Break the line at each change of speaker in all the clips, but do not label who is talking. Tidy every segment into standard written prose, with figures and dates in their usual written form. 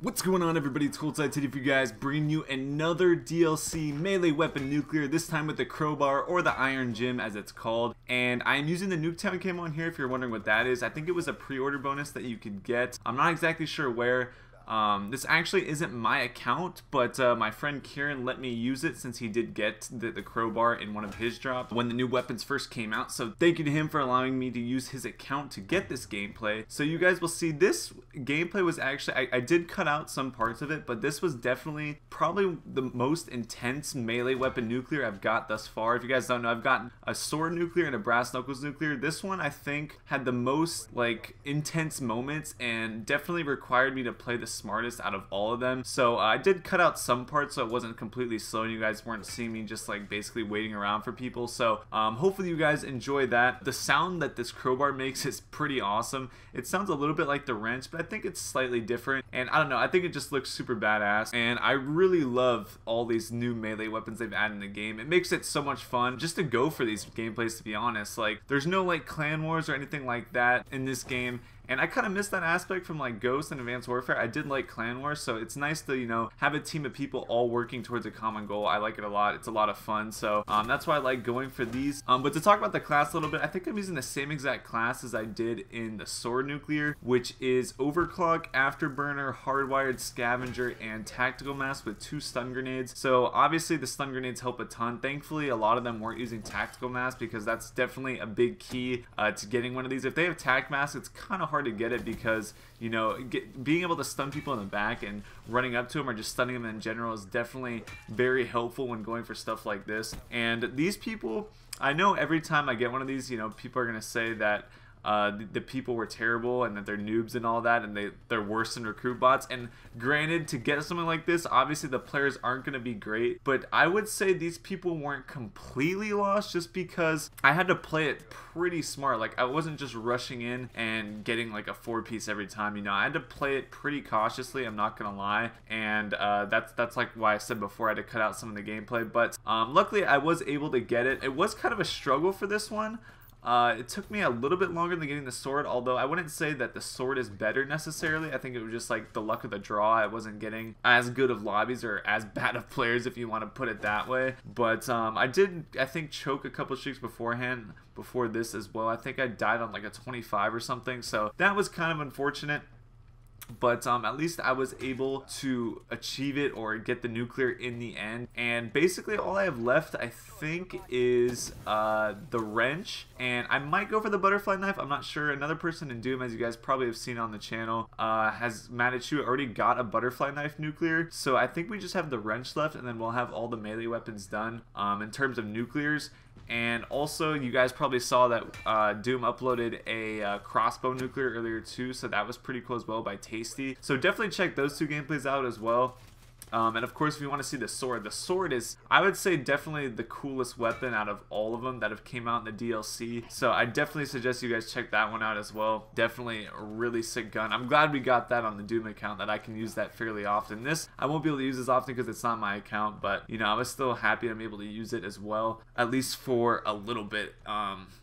What's going on, everybody? It's Coolside Titty for you guys, bringing you another DLC melee weapon nuclear, this time with the crowbar, or the iron gym as it's called. And I am using the Nuketown camo on here if you're wondering what that is. I think it was a pre-order bonus that you could get. I'm not exactly sure where. This actually isn't my account, but my friend Kieran let me use it since he did get the crowbar in one of his drops when the new weapons first came out. So thank you to him for allowing me to use his account to get this gameplay. So you guys will see this gameplay was actually, I did cut out some parts of it, but this was definitely probably the most intense melee weapon nuclear I've got thus far. If you guys don't know, I've gotten a sword nuclear and a brass knuckles nuclear. This one I think had the most like intense moments and definitely required me to play the smartest out of all of them. So I did cut out some parts so it wasn't completely slow and you guys weren't seeing me just like basically waiting around for people. So hopefully you guys enjoy that. The sound that this crowbar makes is pretty awesome. It sounds a little bit like the wrench, but I think it's slightly different, and I don't know, I think it just looks super badass, and I really love all these new melee weapons they've added in the game. It makes it so much fun just to go for these gameplays, to be honest. Like, there's no like clan wars or anything like that in this game. And I kind of miss that aspect from like Ghost and Advanced Warfare. I did like Clan Wars, so it's nice to, you know, have a team of people all working towards a common goal. I like it a lot. It's a lot of fun. So that's why I like going for these. But to talk about the class a little bit, I think I'm using the same exact class as I did in the Sword Nuclear, which is Overclock, Afterburner, Hardwired, Scavenger, and Tactical Mask with 2 stun grenades. So obviously the stun grenades help a ton. Thankfully, a lot of them weren't using Tactical Mask because that's definitely a big key to getting one of these. If they have Tac Mask, it's kind of hard to get it because, you know, being able to stun people in the back and running up to them or just stunning them in general is definitely very helpful when going for stuff like this. And these people, I know every time I get one of these, you know, people are going to say that the people were terrible and that they're noobs and all that, and they're worse than recruit bots. And granted, to get something like this, obviously the players aren't going to be great, but I would say these people weren't completely lost just because I had to play it pretty smart. Like, I wasn't just rushing in and getting like a 4-piece every time, you know. I had to play it pretty cautiously, I'm not gonna lie, and that's like why I said before I had to cut out some of the gameplay. But luckily I was able to get it. It was kind of a struggle for this one. It took me a little bit longer than getting the sword, although I wouldn't say that the sword is better necessarily. I think it was just like the luck of the draw. I wasn't getting as good of lobbies or as bad of players, if you want to put it that way. But I did, I think, choke a couple streaks beforehand, before this as well. I think I died on like a 25 or something, so that was kind of unfortunate. But at least I was able to achieve it or get the nuclear in the end. And basically all I have left, I think, is the wrench. And I might go for the butterfly knife. I'm not sure. Another person in Doom, as you guys probably have seen on the channel, has Manichu already got a butterfly knife nuclear. So I think we just have the wrench left, and then we'll have all the melee weapons done in terms of nuclears. And also, you guys probably saw that Doom uploaded a crossbow nuclear earlier too, so that was pretty cool as well by Tasty. So definitely check those 2 gameplays out as well. And of course, if you want to see the sword is, I would say, definitely the coolest weapon out of all of them that have came out in the DLC. So I definitely suggest you guys check that one out as well. Definitely a really sick gun. I'm glad we got that on the Doom account, that I can use that fairly often. This, I won't be able to use as often because it's not my account, but, you know, I was still happy I'm able to use it as well, at least for a little bit.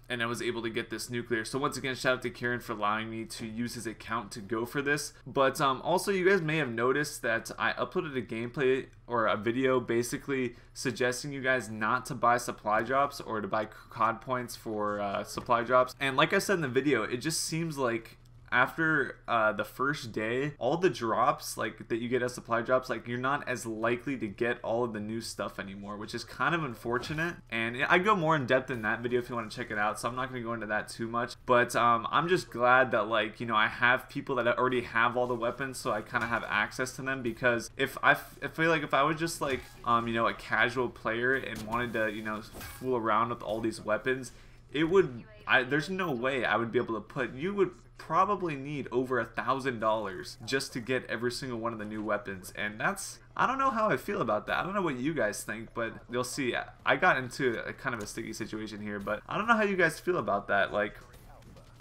And I was able to get this nuclear. So once again, shout out to Kieran for allowing me to use his account to go for this. But also, you guys may have noticed that I uploaded a gameplay or a video basically suggesting you guys not to buy supply drops or to buy COD points for supply drops. And like I said in the video, it just seems like after the first day, all the drops like that you get as supply drops, like, you're not as likely to get all of the new stuff anymore, which is kind of unfortunate. And I go more in depth in that video if you want to check it out, so I'm not going to go into that too much. But I'm just glad that, like, you know, I have people that already have all the weapons, so I kind of have access to them. Because if I feel like if I was just like you know, a casual player and wanted to, you know, fool around with all these weapons, it would, there's no way I would be able to put, you would probably need over $1,000 just to get every single one of the new weapons. And that's, I don't know how I feel about that. I don't know what you guys think, but you'll see. I got into a kind of a sticky situation here, but I don't know how you guys feel about that. Like,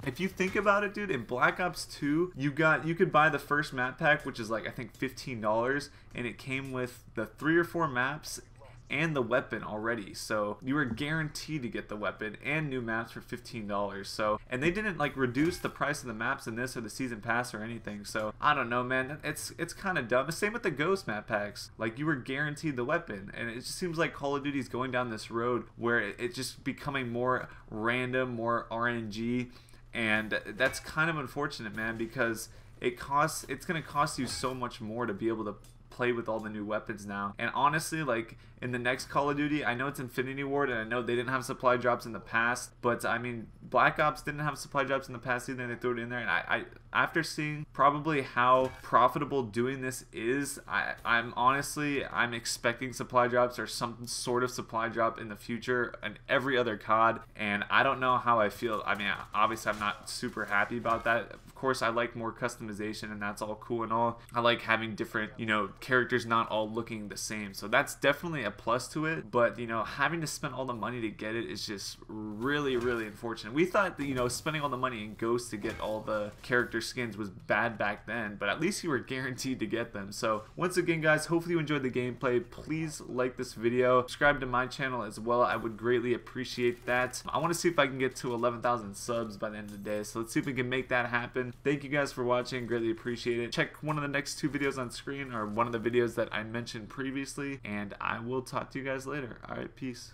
if you think about it, dude, in Black Ops 2, you could buy the first map pack, which is like, I think $15, and it came with the 3 or 4 maps and the weapon already. So you were guaranteed to get the weapon and new maps for $15. So, and they didn't like reduce the price of the maps in this or the season pass or anything. So I don't know, man. It's kind of dumb. The same with the Ghost map packs. Like, you were guaranteed the weapon, and it just seems like Call of Duty's going down this road where it's just becoming more random, more RNG, and that's kind of unfortunate, man, because it's gonna cost you so much more to be able to play with all the new weapons now. And honestly, like, in the next Call of Duty, I know it's Infinity Ward, and I know they didn't have supply drops in the past, but I mean, Black Ops didn't have supply drops in the past either, and they threw it in there. And I after seeing probably how profitable doing this is, I'm expecting supply drops or some sort of supply drop in the future in every other COD, and I don't know how I feel. I mean, obviously I'm not super happy about that. Of course, I like more customization, and that's all cool and all. I like having different, you know, characters not all looking the same, so that's definitely a plus to it. But, you know, having to spend all the money to get it is just really, really unfortunate. We thought that, you know, spending all the money in Ghost to get all the character skins was bad back then, but at least you were guaranteed to get them. So once again, guys, hopefully you enjoyed the gameplay. Please like this video, subscribe to my channel as well. I would greatly appreciate that. I want to see if I can get to 11,000 subs by the end of the day, so let's see if we can make that happen. Thank you guys for watching, greatly appreciate it. Check one of the next 2 videos on screen, or one of the videos that I mentioned previously, and I will talk to you guys later. Alright, peace.